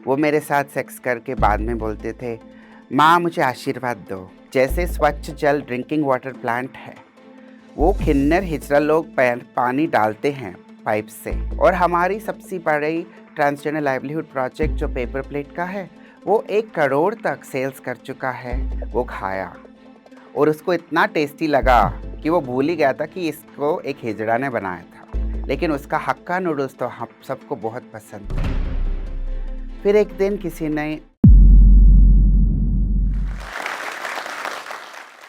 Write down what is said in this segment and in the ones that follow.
वो मेरे साथ सेक्स करके बाद में बोलते थे, माँ मुझे आशीर्वाद दो। जैसे स्वच्छ जल ड्रिंकिंग वाटर प्लांट है, वो किन्नर हिजड़ा लोग पानी डालते हैं पाइप से। और हमारी सबसे बड़ी ट्रांसजेंडर लाइवलीहुड प्रोजेक्ट जो पेपर प्लेट का है, वो 1 करोड़ तक सेल्स कर चुका है। वो खाया और उसको इतना टेस्टी लगा कि वो भूल ही गया था कि इसको एक हिजड़ा ने बनाया था। लेकिन उसका हक्का नूडल्स तो हम सबको बहुत पसंद था। फिर एक दिन किसी ने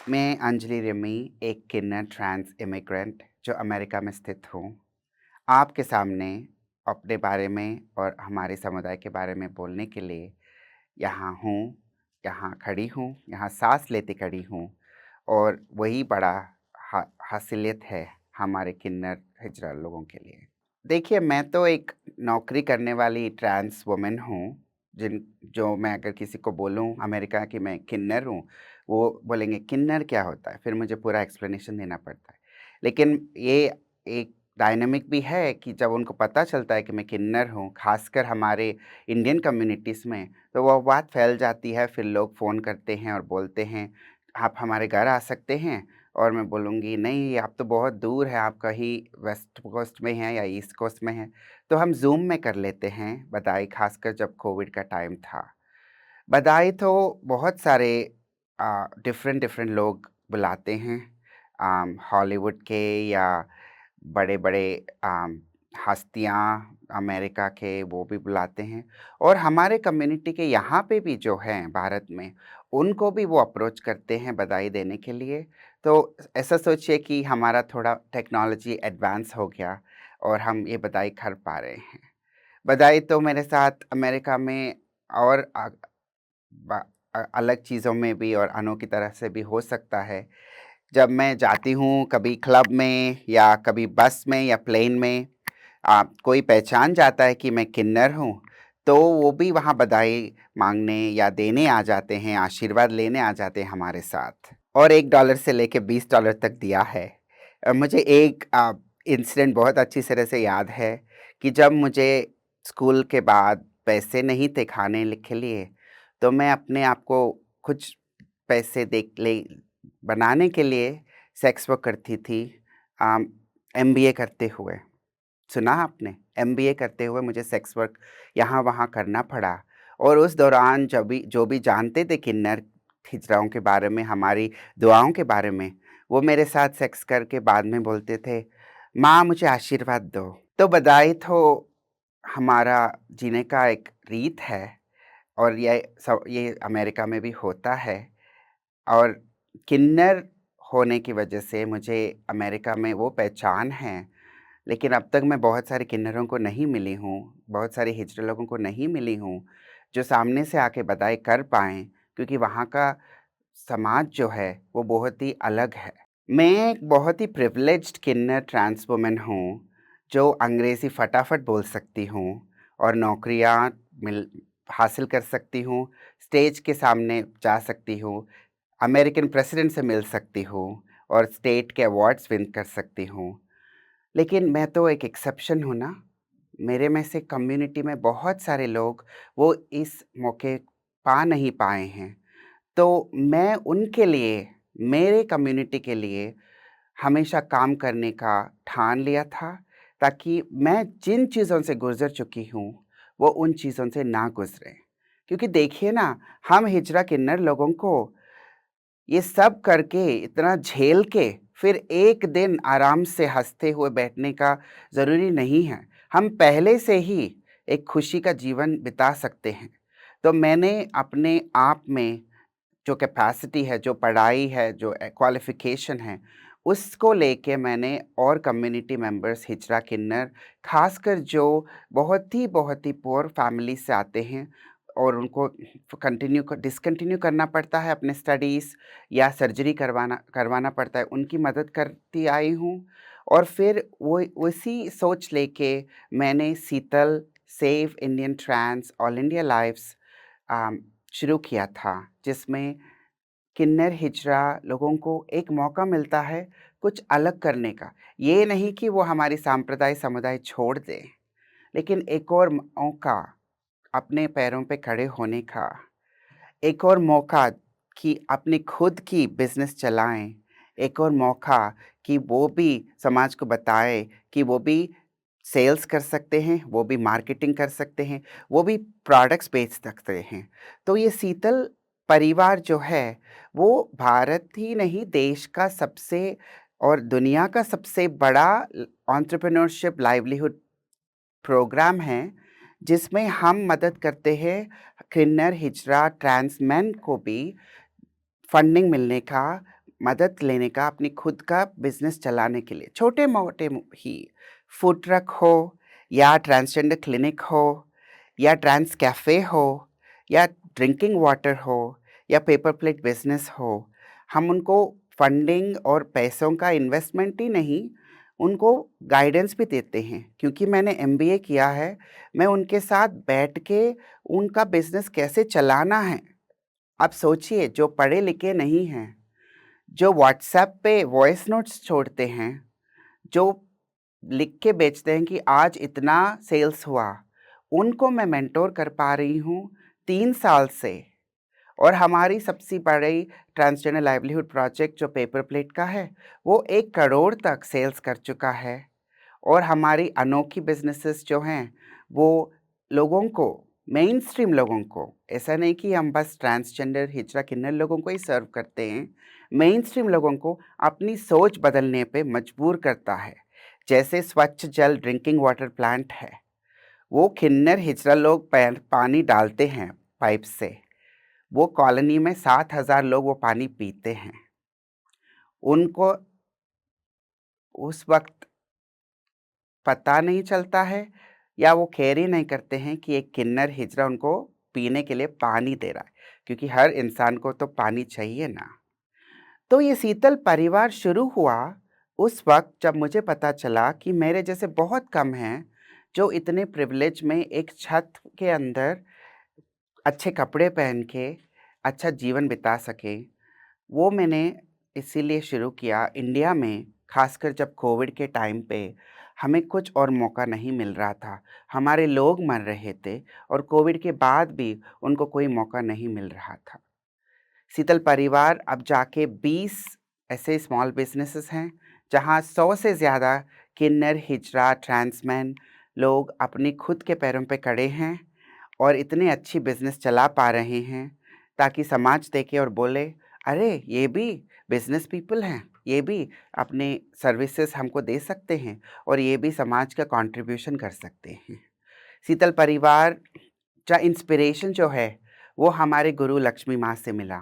मैं अंजलि रिमी, एक किन्नर ट्रांस इमिग्रेंट जो अमेरिका में स्थित हूँ, आपके सामने अपने बारे में और हमारे समुदाय के बारे में बोलने के लिए यहाँ हूँ, यहाँ खड़ी हूँ, यहाँ साँस लेते खड़ी हूँ। और वही बड़ा हासिलियत है हमारे किन्नर हिजड़ा लोगों के लिए। देखिए, मैं तो एक नौकरी करने वाली ट्रांस वुमन हूँ, जो मैं अगर किसी को बोलूँ अमेरिका कि मैं किन्नर हूँ, वो बोलेंगे किन्नर क्या होता है? फिर मुझे पूरा एक्सप्लेनेशन देना पड़ता है। लेकिन ये एक डायनामिक भी है कि जब उनको पता चलता है कि मैं किन्नर हूँ, ख़ासकर हमारे इंडियन कम्युनिटीज़ में, तो वो बात फैल जाती है। फिर लोग फ़ोन करते हैं और बोलते हैं, "आप हमारे घर आ सकते हैं?" और मैं बोलूँगी, "नहीं, आप तो बहुत दूर हैं, आप कहीं वेस्ट कोस्ट में हैं या ईस्ट कोस्ट में हैं।" तो हम ज़ूम में कर लेते हैं बधाई, ख़ासकर जब कोविड का टाइम था। बधाई तो बहुत सारे डिफ़रेंट डिफ़रेंट लोग बुलाते हैं, हॉलीवुड के या बड़े-बड़े हस्तियाँ अमेरिका के वो भी बुलाते हैं। और हमारे कम्युनिटी के यहाँ पे भी जो हैं भारत में, उनको भी वो अप्रोच करते हैं बधाई देने के लिए। तो ऐसा सोचिए कि हमारा थोड़ा टेक्नोलॉजी एडवांस हो गया और हम ये बधाई कर पा रहे हैं। बधाई तो मेरे साथ अमेरिका में और अलग चीज़ों में भी और अनोखी तरह से भी हो सकता है। जब मैं जाती हूँ कभी क्लब में या कभी बस में या प्लेन में, कोई पहचान जाता है कि मैं किन्नर हूँ, तो वो भी वहाँ बधाई माँगने या देने आ जाते हैं, आशीर्वाद लेने आ जाते हैं हमारे साथ। और $1 से लेके $20 तक दिया है। मुझे एक इंसिडेंट बहुत अच्छी तरह से याद है कि जब मुझे स्कूल के बाद पैसे नहीं थे खाने के लिए, तो मैं अपने आप को कुछ पैसे देख ले बनाने के लिए सेक्स वर्क करती थी। एमबीए करते हुए, सुना आपने? एमबीए करते हुए मुझे सेक्स वर्क यहाँ-वहाँ करना पड़ा। और उस दौरान जब भी जो भी जानते थे किन्नर हिजड़ाओं के बारे में, हमारी दुआओं के बारे में, वो मेरे साथ सेक्स करके बाद में बोलते थे, "माँ मुझे आशीर्वाद दो।" तो बधाई तो हमारा जीने का एक रीत है और ये अमेरिका में भी होता है। और किन्नर होने की वजह से मुझे अमेरिका में वो पहचान है। लेकिन अब तक मैं बहुत सारे किन्नरों को नहीं मिली हूँ, बहुत सारे हिजड़े लोगों को नहीं मिली हूँ, जो सामने से आके बधाई कर पाएँ, क्योंकि वहाँ का समाज जो है, वो बहुत ही अलग है। मैं एक बहुत ही प्रिविलेज्ड किन्नर ट्रांस वुमन हूँ, जो अंग्रेज़ी फटाफट बोल सकती हूँ और नौकरियाँ मिल हासिल कर सकती हूँ, स्टेज के सामने जा सकती हूँ, अमेरिकन प्रेसिडेंट से मिल सकती हूँ और स्टेट के अवार्ड्स विन कर सकती हूँ। लेकिन मैं तो एक एक्सेप्शन हूँ ना, मेरे में से कम्युनिटी में बहुत सारे लोग वो इस मौके पा नहीं पाए हैं। तो मैं उनके लिए, मेरे कम्युनिटी के लिए हमेशा काम करने का ठान लिया था, ताकि मैं जिन चीज़ों से गुज़र चुकी हूँ, वो उन चीज़ों से ना गुज़रें। क्योंकि देखिए ना, हम हिजड़ा किन्नर लोगों को ये सब करके, इतना झेल के, फिर एक दिन आराम से हँसते हुए बैठने का ज़रूरी नहीं है। हम पहले से ही एक खुशी का जीवन बिता सकते हैं। तो मैंने अपने आप में जो कैपेसिटी है, जो पढ़ाई है, जो क्वालिफ़िकेशन है, उसको लेके मैंने और कम्युनिटी मेंबर्स हिजड़ा किन्नर, ख़ासकर जो बहुत ही पुअर फैमिली से आते हैं और उनको डिसकंटिन्यू करना पड़ता है अपने स्टडीज़ या सर्जरी करवाना पड़ता है, उनकी मदद करती आई हूँ। और फिर वो उसी सोच लेके मैंने Sheetal save Indian trans all India lives शुरू किया था, जिसमें किन्नर हिजड़ा लोगों को एक मौका मिलता है कुछ अलग करने का। ये नहीं कि वो हमारी सांप्रदायिक समुदाय छोड़ दें, लेकिन एक और मौका अपने पैरों पे खड़े होने का, एक और मौका कि अपनी खुद की बिज़नेस चलाएँ, एक और मौका कि वो भी समाज को बताएँ कि वो भी सेल्स कर सकते हैं, वो भी मार्केटिंग कर सकते हैं, वो भी प्रोडक्ट्स बेच सकते हैं। तो ये शीतल परिवार जो है, वो भारत ही नहीं देश का सबसे और दुनिया का सबसे बड़ा एंटरप्रेन्योरशिप लाइवलीहुड प्रोग्राम है, जिसमें हम मदद करते हैं किन्नर, हिजड़ा, ट्रांसमेन को भी फंडिंग मिलने का, मदद लेने का, अपनी खुद का बिज़नेस चलाने के लिए। छोटे-मोटे ही फूड ट्रक हो या ट्रांसजेंडर क्लिनिक हो या ट्रांस कैफ़े हो या ड्रिंकिंग वाटर हो या पेपर प्लेट बिज़नेस हो, हम उनको फंडिंग और पैसों का इन्वेस्टमेंट ही नहीं, उनको गाइडेंस भी देते हैं। क्योंकि मैंने एमबीए किया है, मैं उनके साथ बैठ के उनका बिज़नेस कैसे चलाना है। आप सोचिए, जो पढ़े लिखे नहीं हैं, जो व्हाट्सएप पे वॉइस नोट्स छोड़ते हैं, जो लिख के बेचते हैं कि आज इतना सेल्स हुआ, उनको मैं मेंटोर कर पा रही हूँ 3 साल से। और हमारी सबसे बड़ी ट्रांसजेंडर लाइवलीहुड प्रोजेक्ट जो पेपर प्लेट का है, वो 1 करोड़ तक सेल्स कर चुका है। और हमारी अनोखी बिज़नेसेस जो हैं, वो लोगों को, मेन स्ट्रीम लोगों को, ऐसा नहीं कि हम बस ट्रांसजेंडर, हिजड़ा, किन्नर लोगों को ही सर्व करते हैं, मेन स्ट्रीम लोगों को अपनी सोच बदलने पे मजबूर करता है। जैसे स्वच्छ जल ड्रिंकिंग वाटर प्लांट है, वो किन्नर, हिजड़ा लोग पानी डालते हैं पाइप से, वो कॉलोनी में 7,000 लोग वो पानी पीते हैं। उनको उस वक़्त पता नहीं चलता है या वो केयर ही नहीं करते हैं कि एक किन्नर, हिजड़ा उनको पीने के लिए पानी दे रहा है, क्योंकि हर इंसान को तो पानी चाहिए ना। तो ये शीतल परिवार शुरू हुआ उस वक़्त जब मुझे पता चला कि मेरे जैसे बहुत कम हैं, जो इतने प्रिविलेज में एक छत के अंदर अच्छे कपड़े पहन के अच्छा जीवन बिता सकें। वो मैंने इसीलिए शुरू किया इंडिया में, ख़ासकर जब कोविड के टाइम पे हमें कुछ और मौका नहीं मिल रहा था। हमारे लोग मर रहे थे और कोविड के बाद भी उनको कोई मौका नहीं मिल रहा था। शीतल परिवार अब जाके 20 ऐसे स्मॉल बिज़नेसेस हैं, जहाँ 100 से ज़्यादा किन्नर, हिजड़ा, ट्रांसमैन लोग अपनी खुद के पैरों पे खड़े हैं और इतने अच्छी बिज़नेस चला पा रहे हैं, ताकि समाज देखे और बोले, अरे! ये भी बिज़नेस पीपल हैं, ये भी अपने सर्विसेज़ हमको दे सकते हैं और ये भी समाज का कंट्रीब्यूशन कर सकते हैं। शीतल परिवार का इंस्पिरेशन जो है, वो हमारे गुरु लक्ष्मी माँ से मिला,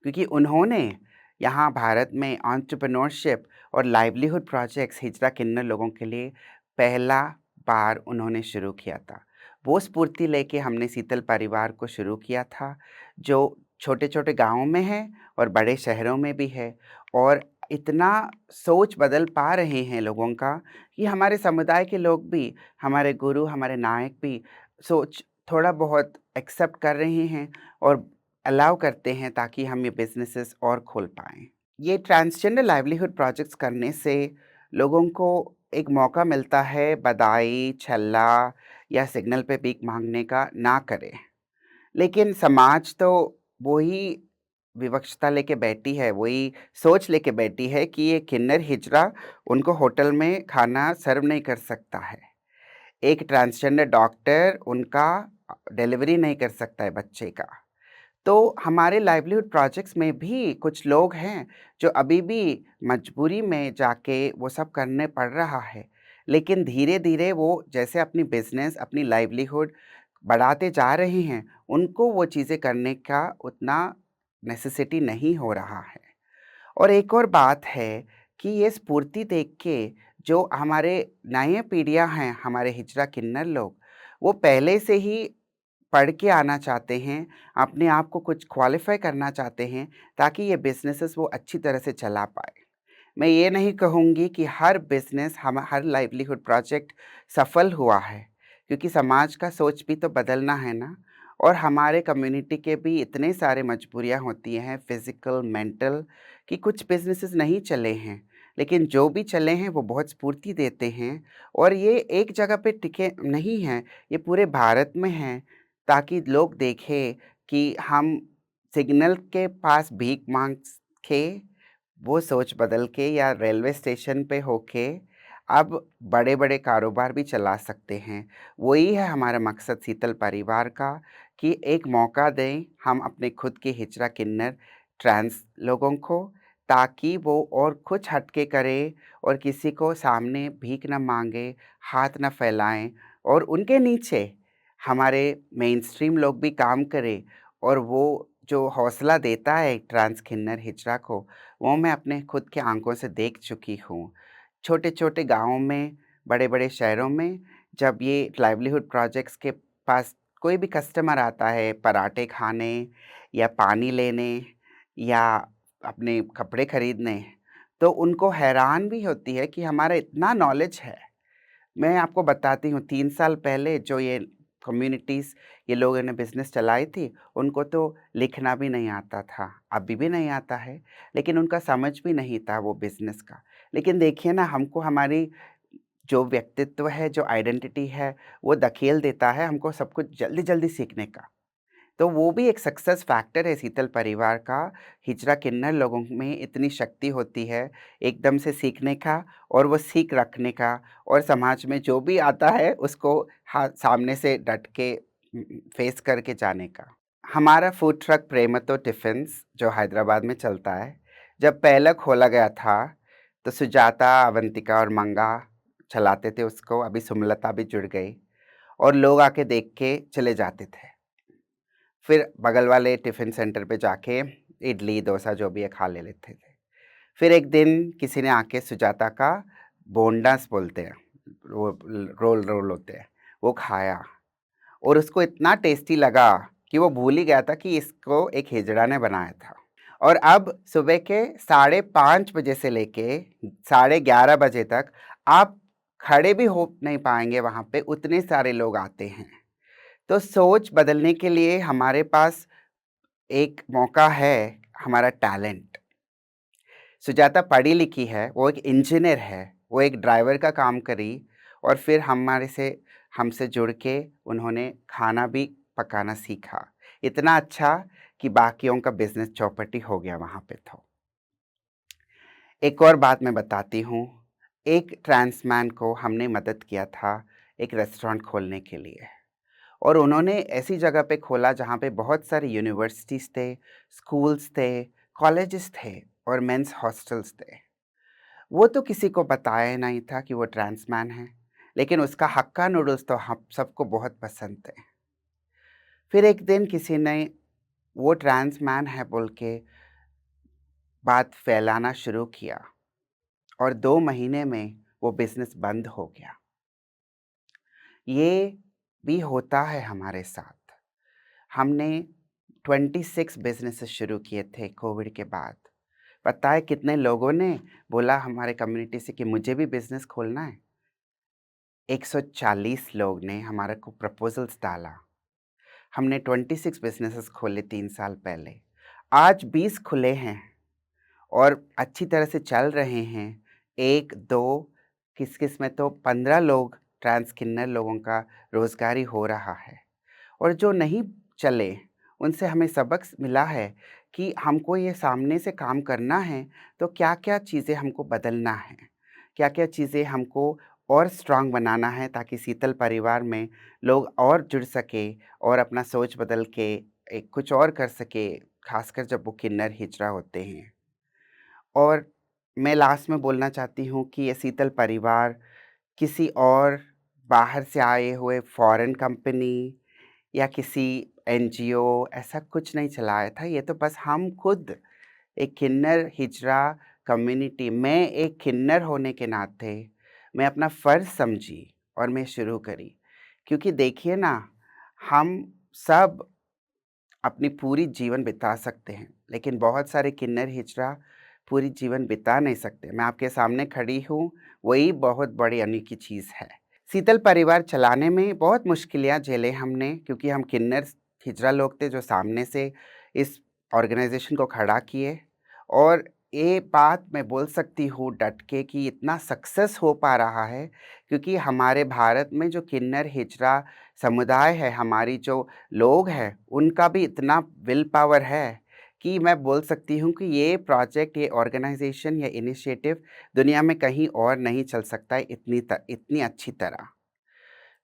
क्योंकि उन्होंने यहाँ भारत में एंटरप्रेन्योरशिप और लाइवलीहुड प्रोजेक्ट्स हिजड़ा, किन्नर लोगों के लिए पहला बार उन्होंने शुरू किया था। वो स्फूर्ति लेके हमने शीतल परिवार को शुरू किया था, जो छोटे-छोटे गाँवों में है और बड़े शहरों में भी है, और इतना सोच बदल पा रहे हैं लोगों का कि हमारे समुदाय के लोग भी, हमारे गुरु, हमारे नायक भी सोच थोड़ा बहुत एक्सेप्ट कर रहे हैं और अलाउ करते हैं, ताकि हम ये बिज़नेसेस और खोल पाएँ। ये ट्रांसजेंडर लाइवलीहुड प्रोजेक्ट्स करने से लोगों को एक मौका मिलता है बधाई, छल्ला या सिग्नल पे भीख माँगने का ना करें। लेकिन समाज तो वही विवक्षता लेके बैठी है, वही सोच लेके बैठी है कि ये किन्नर, हिजड़ा उनको होटल में खाना सर्व नहीं कर सकता है। एक ट्रांसजेंडर डॉक्टर उनका डिलीवरी नहीं कर सकता है बच्चे का। तो हमारे लाइवलीहुड प्रोजेक्ट्स में भी कुछ लोग हैं, जो अभी भी मजबूरी में जाके वो सब करने पड़ रहा है। लेकिन धीरे-धीरे वो जैसे अपनी बिज़नेस, अपनी लाइवलीहुड बढ़ाते जा रहे हैं, उनको वो चीज़ें करने का उतना नेसेसिटी नहीं हो रहा है। और एक और बात है कि ये स्फूर्ति देख के जो हमारे नए पीढ़ियाँ हैं, हमारे हिजड़ा, किन्नर लोग, वो पहले से ही पढ़ के आना चाहते हैं, अपने आप को कुछ क्वालिफ़ाई करना चाहते हैं, ताकि ये बिज़नेसेस वो अच्छी तरह से चला पाएँ। मैं ये नहीं कहूँगी कि हर बिज़नेस, हम हर लाइवलीहुड प्रोजेक्ट सफल हुआ है, क्योंकि समाज का सोच भी तो बदलना है ना। और हमारे कम्युनिटी के भी इतने सारे मजबूरियाँ होती हैं, फ़िज़िकल, मेंटल, कि कुछ बिज़नेसेस नहीं चले हैं। लेकिन जो भी चले हैं वो बहुत स्फूर्ति देते हैं, और ये एक जगह पे टिके नहीं हैं, ये पूरे भारत में हैं। ताकि लोग देखें कि हम सिग्नल के पास भीख माँग के वो सोच बदल के या रेलवे स्टेशन पे होके अब बड़े-बड़े कारोबार भी चला सकते हैं। वही है हमारा मकसद शीतल परिवार का कि एक मौका दें हम अपने खुद के हिजड़ा किन्नर ट्रांस लोगों को, ताकि वो और कुछ हट के करें और किसी को सामने भीख ना माँगे, हाथ ना फैलाएँ और उनके नीचे हमारे मेनस्ट्रीम लोग भी काम करें। और वो जो हौसला देता है एक ट्रांस किन्नर हिजड़ा को, वो मैं अपने खुद की आँखों से देख चुकी हूँ। छोटे-छोटे गाँवों में, बड़े-बड़े शहरों में जब ये लाइवलीहुड प्रोजेक्ट्स के पास कोई भी कस्टमर आता है पराठे खाने या पानी लेने या अपने कपड़े खरीदने, तो उनको हैरान भी होती है कि हमारा इतना नॉलेज है। मैं आपको बताती हूँ 3 साल पहले जो ये कम्युनिटीज़ ये लोगों ने बिज़नेस चलाई थी, उनको तो लिखना भी नहीं आता था, अभी भी नहीं आता है, लेकिन उनका समझ भी नहीं था वो बिज़नेस का। लेकिन देखिए ना हमको हमारी जो व्यक्तित्व है, जो आइडेंटिटी है, वो धकेल देता है हमको सब कुछ जल्दी-जल्दी सीखने का। तो वो भी एक सक्सेस फैक्टर है शीतल परिवार का। हिजड़ा किन्नर लोगों में इतनी शक्ति होती है एकदम से सीखने का और वो सीख रखने का और समाज में जो भी आता है उसको सामने से डट के फेस करके जाने का। हमारा फूड ट्रक प्रेमतो टिफ़िन्स जो हैदराबाद में चलता है, जब पहला खोला गया था तो सुजाता, अवंतिका और मंगा चलाते थे उसको, अभी सुमलता भी जुड़ गई और लोग आके देख के चले जाते थे। फिर बगल वाले टिफ़िन सेंटर पे जाके इडली, डोसा जो भी है खा ले लेते थे। फिर एक दिन किसी ने आके सुजाता का बोंडास बोलते हैं, वो रोल होते हैं, वो खाया और उसको इतना टेस्टी लगा कि वो भूल ही गया था कि इसको एक हिजड़ा ने बनाया था। और अब सुबह के 5:30 बजे से लेके 11:30 बजे तक आप खड़े भी हो नहीं पाएँगे वहाँ पे, उतने सारे लोग आते हैं। तो सोच बदलने के लिए हमारे पास एक मौका है, हमारा टैलेंट। सुजाता पढ़ी-लिखी है, वो एक इंजीनियर है, वो एक ड्राइवर का काम करी और फिर हमसे जुड़ के उन्होंने खाना भी पकाना सीखा। इतना अच्छा कि बाकियों का बिज़नेस चौपटी हो गया वहाँ पे तो। एक और बात मैं बताती हूँ, एक ट्रांसमैन को हमने मदद किया था एक रेस्टोरेंट खोलने के लिए। और उन्होंने ऐसी जगह पे खोला जहाँ पे बहुत सारी यूनिवर्सिटीज़ थे, स्कूल्स थे, कॉलेजेस थे और मेंस हॉस्टल्स थे। वो तो किसी को बताया नहीं था कि वो ट्रांस मैन है, लेकिन उसका हक्का नूडल्स तो हम सबको बहुत पसंद थे। फिर एक दिन किसी ने वो ट्रांस मैन है बोल के बात फैलाना शुरू किया और 2 महीने में वो बिज़नेस बंद हो गया। ये भी होता है हमारे साथ। हमने 26 बिज़नेसेस शुरू किए थे कोविड के बाद। पता है कितने लोगों ने बोला हमारे कम्युनिटी से कि मुझे भी बिज़नेस खोलना है? 140 लोग ने हमारे को प्रपोज़ल्स डाला। हमने 26 बिज़नेसेस खोले 3 साल पहले। आज 20 खुले हैं और अच्छी तरह से चल रहे हैं। 1-2 किस-किस में तो 15 लोग ट्रांस किन्नर लोगों का रोज़गारी हो रहा है। और जो नहीं चले, उनसे हमें सबक मिला है कि हमको ये सामने से काम करना है, तो क्या-क्या चीज़ें हमको बदलना है, क्या-क्या चीज़ें हमको और स्ट्रॉन्ग बनाना है ताकि शीतल परिवार में लोग और जुड़ सके और अपना सोच बदल के एक कुछ और कर सके, खासकर जब वो किन्नर हिजड़ा होते हैं। और मैं लास्ट में बोलना चाहती हूँ कि ये शीतल परिवार किसी और बाहर से आए हुए फॉरेन कंपनी या किसी एनजीओ ऐसा कुछ नहीं चलाया था। ये तो बस हम खुद एक किन्नर हिजड़ा कम्युनिटी मैं एक किन्नर होने के नाते मैं अपना फ़र्ज़ समझी और मैं शुरू करी। क्योंकि देखिए ना, हम सब अपनी पूरी जीवन बिता सकते हैं, लेकिन बहुत सारे किन्नर हिजड़ा पूरी जीवन बिता नहीं सकते। मैं आपके सामने खड़ी हूँ, वही बहुत बड़ी अनोखी चीज़ है। शीतल परिवार चलाने में बहुत मुश्किलें झेले हमने क्योंकि हम किन्नर हिजड़ा लोग थे जो सामने से इस ऑर्गेनाइज़ेशन को खड़ा किए और ये बात मैं बोल सकती हूँ डट के कि इतना सक्सेस हो पा रहा है क्योंकि हमारे भारत में जो किन्नर हिजड़ा समुदाय है, हमारी जो लोग हैं, उनका भी इतना विल पावर है कि मैं बोल सकती हूँ कि ये प्रोजेक्ट, ये ऑर्गेनाइजेशन, ये इनिशिएटिव दुनिया में कहीं और नहीं चल सकता है इतनी अच्छी तरह।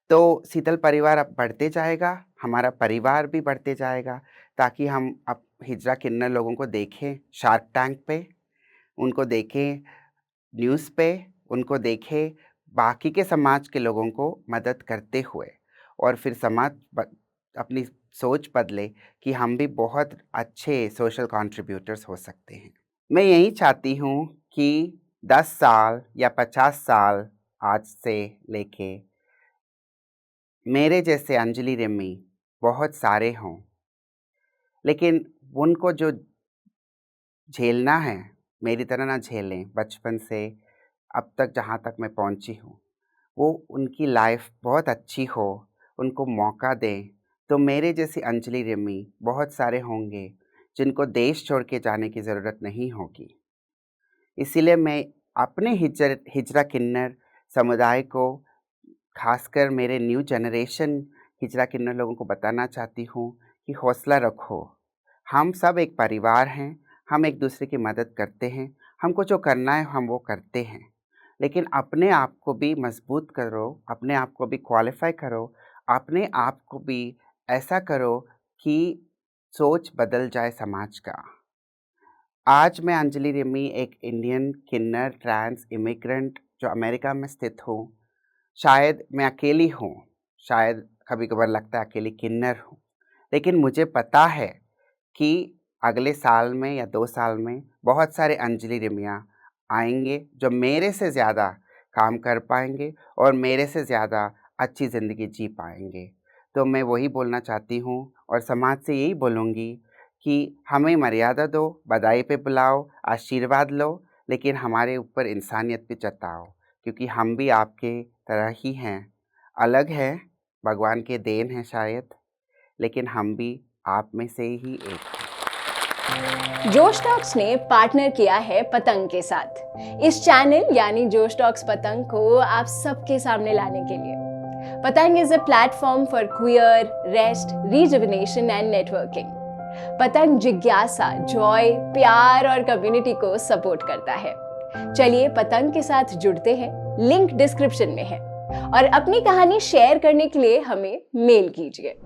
तो शीतल परिवार अब बढ़ते जाएगा, हमारा परिवार भी बढ़ते जाएगा ताकि हम अब हिजड़ा किन्नर लोगों को देखें शार्क टैंक पे, उनको देखें न्यूज़ पे, उनको देखें बाकी के समाज के लोगों को मदद करते हुए और फिर समाज अपनी सोच बदले कि हम भी बहुत अच्छे सोशल कंट्रीब्यूटर्स हो सकते हैं। मैं यही चाहती हूँ कि 10 साल या 50 साल आज से लेके मेरे जैसे अंजलि रेमी बहुत सारे हों, लेकिन उनको जो झेलना है, मेरी तरह ना झेलें बचपन से अब तक जहाँ तक मैं पहुँची हूँ। वो उनकी लाइफ बहुत अच्छी हो, उनको मौका दें, तो मेरे जैसी अंजलि रेमी बहुत सारे होंगे जिनको देश छोड़ के जाने की ज़रूरत नहीं होगी। इसीलिए मैं अपने हिजड़ा किन्नर समुदाय को, खासकर मेरे न्यू जनरेशन हिजड़ा किन्नर लोगों को बताना चाहती हूँ कि हौसला रखो। हम सब एक परिवार हैं, हम एक दूसरे की मदद करते हैं, हमको जो करना है हम वो करते हैं। लेकिन अपने आप को भी मजबूत करो, अपने आप को भी क्वालिफ़ाई करो, अपने आप को भी ऐसा करो कि सोच बदल जाए समाज का। आज मैं अंजलि रेमी एक इंडियन किन्नर ट्रांस इमिग्रेंट जो अमेरिका में स्थित हूँ। शायद मैं अकेली हूँ, शायद कभी-कभार लगता है अकेली किन्नर हूँ, लेकिन मुझे पता है कि अगले साल में या 2 साल में बहुत सारे अंजलि रेमियाँ आएँगे जो मेरे से ज़्यादा काम कर पाएँगे और मेरे से ज़्यादा अच्छी ज़िंदगी जी पाएँगे। तो मैं वही बोलना चाहती हूँ और समाज से यही बोलूँगी कि हमें मर्यादा दो, बधाई पे बुलाओ, आशीर्वाद लो, लेकिन हमारे ऊपर इंसानियत भी जताओ क्योंकि हम भी आपके तरह ही हैं। अलग हैं, भगवान के देन हैं शायद, लेकिन हम भी आप में से ही एक हैं। जोश टॉक्स ने पार्टनर किया है पतंग के साथ इस चैनल यानी जोश टॉक्स पतंग को आप सबके सामने लाने के लिए। पतंग is a platform for queer, rest, rejuvenation and networking. पतंग जिज्ञासा, जॉय, प्यार और कम्युनिटी को सपोर्ट करता है। चलिए पतंग के साथ जुड़ते हैं, लिंक डिस्क्रिप्शन में है और अपनी कहानी शेयर करने के लिए हमें मेल कीजिए।